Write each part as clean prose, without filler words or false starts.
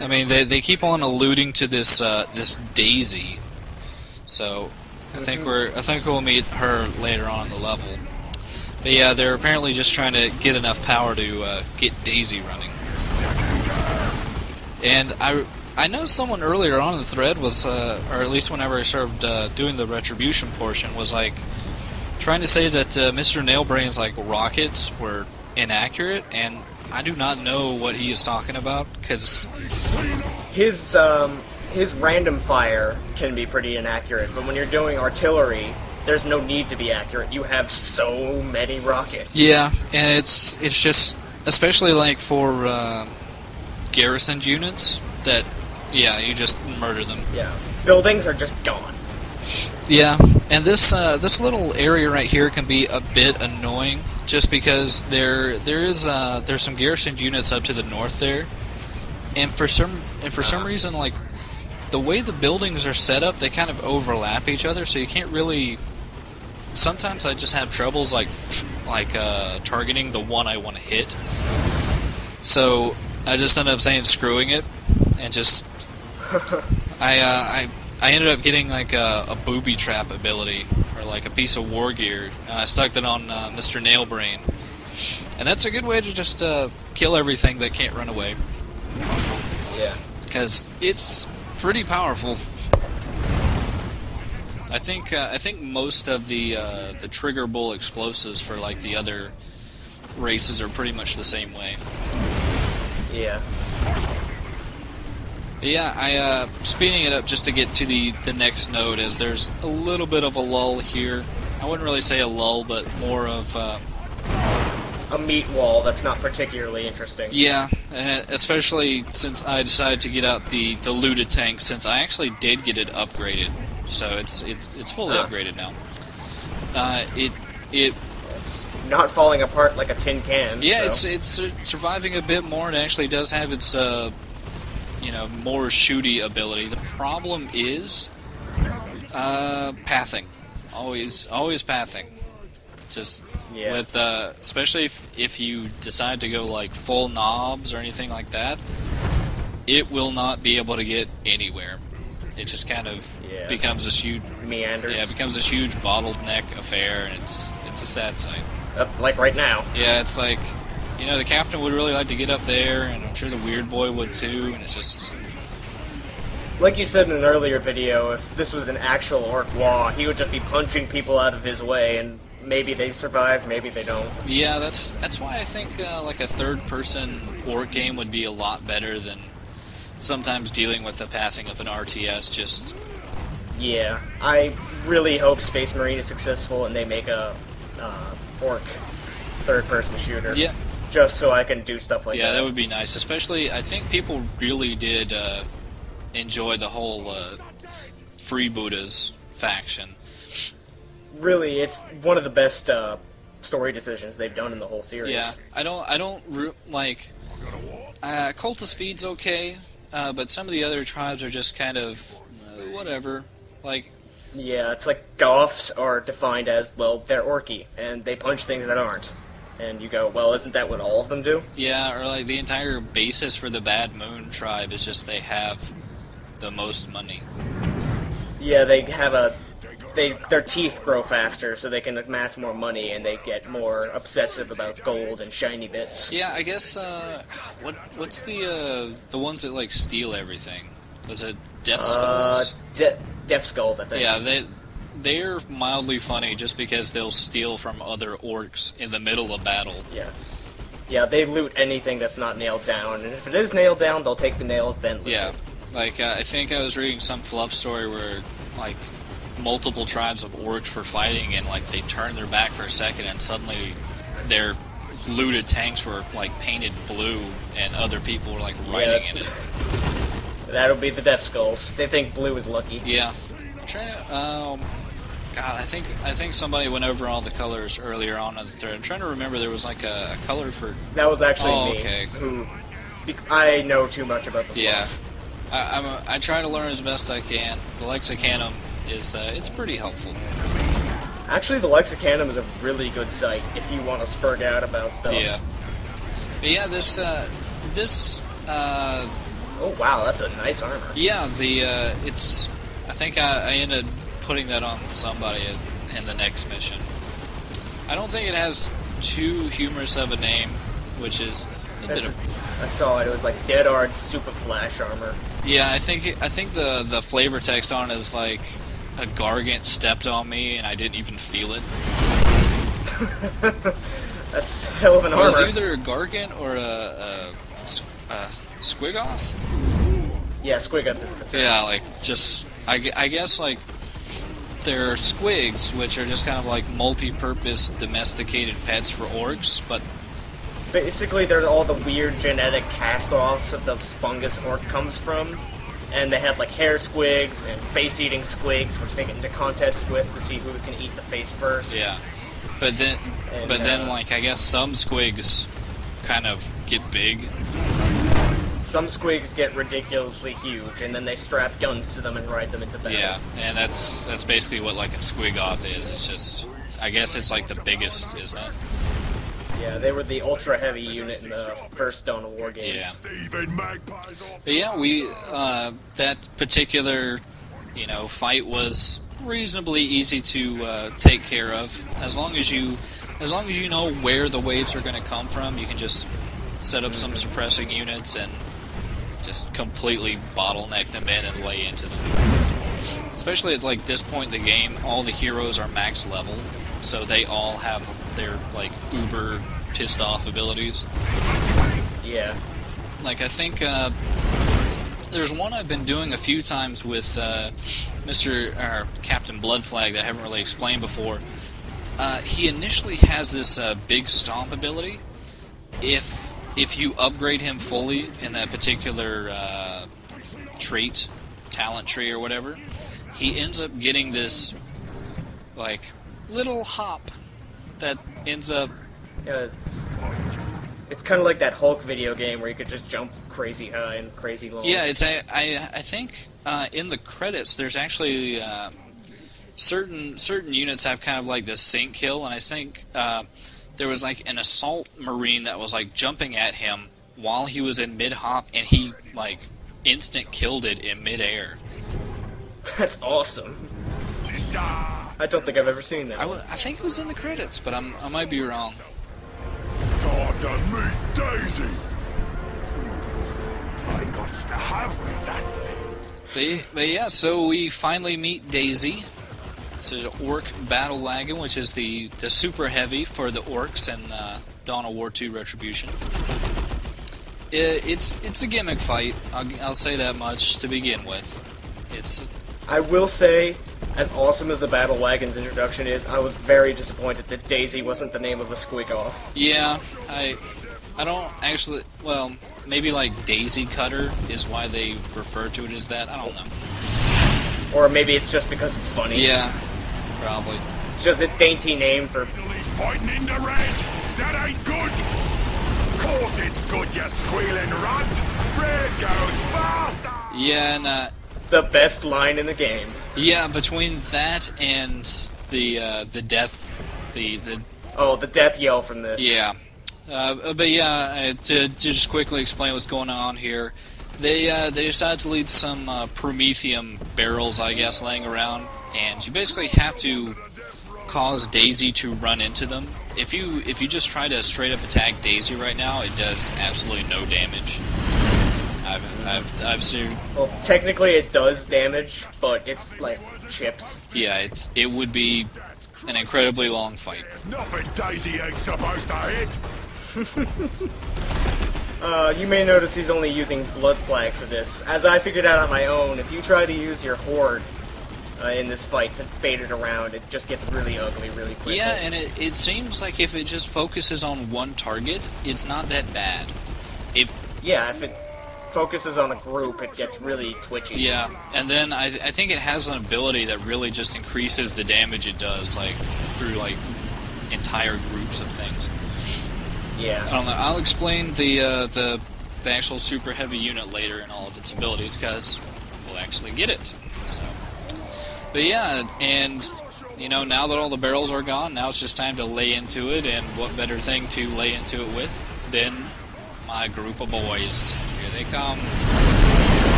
I mean, they keep on alluding to this this Daisy, so I think we'll meet her later on in the level. But yeah, they're apparently just trying to get enough power to get Daisy running. And I know someone earlier on in the thread was, or at least whenever I started doing the Retribution portion, was like trying to say that Mr. Nailbrain's like rockets were inaccurate, and I do not know what he is talking about, because his random fire can be pretty inaccurate, but when you're doing artillery, there's no need to be accurate. You have so many rockets. Yeah, and it's just, especially like for garrisoned units, that, yeah, you just murder them. Yeah, buildings are just gone. Yeah, and this little area right here can be a bit annoying, just because there's some garrisoned units up to the north there, and for some reason, like the way the buildings are set up, they kind of overlap each other, so you can't really. Sometimes I just have troubles like targeting the one I want to hit, so I just end up saying screwing it, and just I ended up getting like a booby trap ability, or like a piece of war gear, and I stuck it on Mr. Nailbrain, and that's a good way to just kill everything that can't run away. Yeah, because it's pretty powerful. I think most of the trigger bull explosives for like the other races are pretty much the same way. Yeah. But yeah, speeding it up just to get to the next node, as there's a little bit of a lull here. I wouldn't really say a lull, but more of a meat wall that's not particularly interesting. Yeah, especially since I decided to get out the looted tank, since I actually did get it upgraded. So it's fully upgraded now. It's not falling apart like a tin can. Yeah, so. it's surviving a bit more, and it actually does have its more shooty ability. The problem is pathing. Always pathing. Just with especially if you decide to go like full knobs or anything like that, it will not be able to get anywhere. It just kind of becomes this huge meanders. Yeah, it becomes this huge bottleneck affair, and it's a sad sight. Like right now. Yeah, it's like, the captain would really like to get up there, and I'm sure the weird boy would too, and it's just. Like you said in an earlier video, if this was an actual orc wall, he would just be punching people out of his way, and maybe they survive, maybe they don't. Yeah, that's why I think like a third-person orc game would be a lot better than sometimes dealing with the pathing of an RTS. Just. Yeah, I really hope Space Marine is successful and they make a orc third-person shooter. Yeah. Just so I can do stuff like that. Yeah, that would be nice. Especially, I think people really did enjoy the whole Freebooters faction. Really, it's one of the best story decisions they've done in the whole series. Yeah, I don't like. Cult of Speed's okay, but some of the other tribes are just kind of whatever. Like. Yeah, it's like Goths are defined as, well, they're orky, and they punch things that aren't. And you go, well, isn't that what all of them do? Yeah, or like the entire basis for the Bad Moon tribe is just they have the most money. Yeah, they have their teeth grow faster, so they can amass more money, and they get more obsessive about gold and shiny bits. Yeah, I guess. What's the ones that like steal everything? Was it Death Skulls? Death Skulls, I think. Yeah, they're mildly funny just because they'll steal from other orcs in the middle of battle. Yeah. Yeah, they loot anything that's not nailed down, and if it is nailed down, they'll take the nails, then loot it. Like, I think I was reading some fluff story where, like, multiple tribes of orcs were fighting, and, like, they turned their back for a second, and suddenly their looted tanks were, like, painted blue, and other people were, like, riding in it. That'll be the Death Skulls. They think blue is lucky. Yeah. I'm trying to, God, I think somebody went over all the colors earlier on in the thread. I'm trying to remember there was, like, a color for... That was actually me. Okay. Who, I know too much about the fluff. I try to learn as best I can. The Lexicanum is, it's pretty helpful. Actually, the Lexicanum is a really good site if you want to spurg out about stuff. Yeah. But yeah, this Oh wow, that's a nice armor. Yeah, it's. I think I ended putting that on somebody in the next mission. I don't think it has too humorous of a name, which is a bit of. I saw it. It was like Dead Ard's Super Flash armor. Yeah, I think the flavor text on it is like a Gargant stepped on me and I didn't even feel it. That's hell of an armor. Well, it's either a Gargant or a Squigoth? Yeah, Squigoth is the thing. Yeah, like, just... I guess, like, there are Squigs, which are just kind of like multi-purpose domesticated pets for orcs, but... Basically, they're all the weird genetic cast-offs of the fungus orc comes from. And they have, like, hair squigs and face-eating squigs, which they get into contests with to see who can eat the face first. Yeah. But then, like, I guess some squigs kind of get big. Some squigs get ridiculously huge, and then they strap guns to them and ride them into battle. Yeah, and that's basically what, like, a Squigoth is. It's just... I guess it's, like, the biggest, isn't it? Yeah, they were the ultra-heavy unit in the first Dawn of War games. Yeah. But yeah, that particular, fight was reasonably easy to take care of. As long as you know where the waves are going to come from, you can just set up some suppressing units and just completely bottleneck them in and lay into them. Especially at like this point in the game, all the heroes are max level, so they all have their like uber pissed off abilities. Yeah. Like I think there's one I've been doing a few times with Captain Bloodflag that I haven't really explained before. He initially has this big stomp ability. If you upgrade him fully in that particular talent tree or whatever, he ends up getting this like little hop that ends up. Yeah, it's kind of like that Hulk video game where you could just jump crazy high and crazy low. Yeah, I think in the credits there's actually certain units have kind of like this sync kill, and I think there was like an assault marine that was like jumping at him while he was in mid hop, and he like instant killed it in mid air. That's awesome. I don't think I've ever seen that. I think it was in the credits, but I might be wrong. Got to meet Daisy. I got to have me that. But yeah, so we finally meet Daisy. It's an orc battle wagon, which is the super heavy for the orcs in Dawn of War 2 Retribution. It's a gimmick fight. I'll say that much to begin with. I will say, as awesome as the Battle Wagon's introduction is, I was very disappointed that Daisy wasn't the name of a Squigoth. Yeah, I don't actually... Well, maybe like Daisy Cutter is why they refer to it as that. I don't know. Or maybe it's just because it's funny. Yeah, probably. It's just a dainty name for... He's pointing in the red. That ain't good. Course it's good, you squealing runt. Red goes faster. Yeah, and... the best line in the game. Yeah, between that and the death, the death yell from this. Yeah, but yeah, to just quickly explain what's going on here, they decided to leave some Promethium barrels, I guess, laying around, and you basically have to cause Daisy to run into them. If you just try to straight up attack Daisy right now, it does absolutely no damage. I've seen. Well, technically it does damage, but it's like chips. Yeah, it would be an incredibly long fight. Nothing Daisy ain't supposed to hit. You may notice he's only using Bloodflag for this. As I figured out on my own, if you try to use your Horde in this fight to bait it around, it just gets really ugly really quickly. Yeah, and it seems like if it just focuses on one target, it's not that bad. If it focuses on a group, it gets really twitchy. Yeah, and then I think it has an ability that really just increases the damage it does, like, through, like, entire groups of things. Yeah. I don't know. I'll explain the actual super heavy unit later and all of its abilities, because we'll actually get it. So, but yeah, and, now that all the barrels are gone, now it's just time to lay into it, and what better thing to lay into it with than my group of boys. Here they come.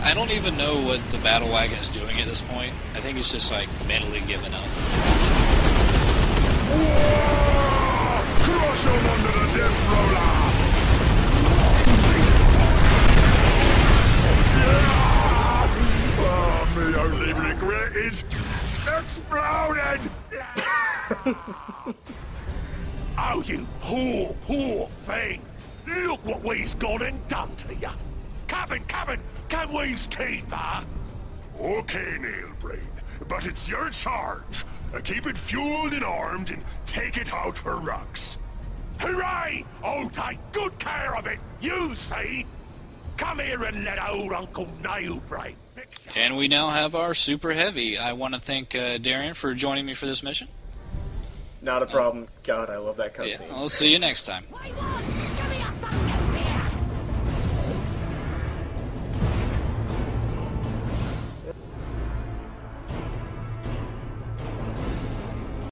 I don't even know what the battle wagon is doing at this point. I think it's just like mentally giving up. Whoa! Crush him under the death roller! Oh, my only regret is exploded! Oh, you poor, poor thing! Look what we's gone and done to you! Cabin, can we's keep her? Okay, Nailbrain, but it's your charge. Keep it fueled and armed and take it out for Rux. Hooray! Oh, take good care of it, you see! Come here and let old Uncle Nailbrain fix it. And we now have our Super Heavy. I want to thank Darian for joining me for this mission. Not a problem. God, I love that cutscene. Yeah, I'll see you next time.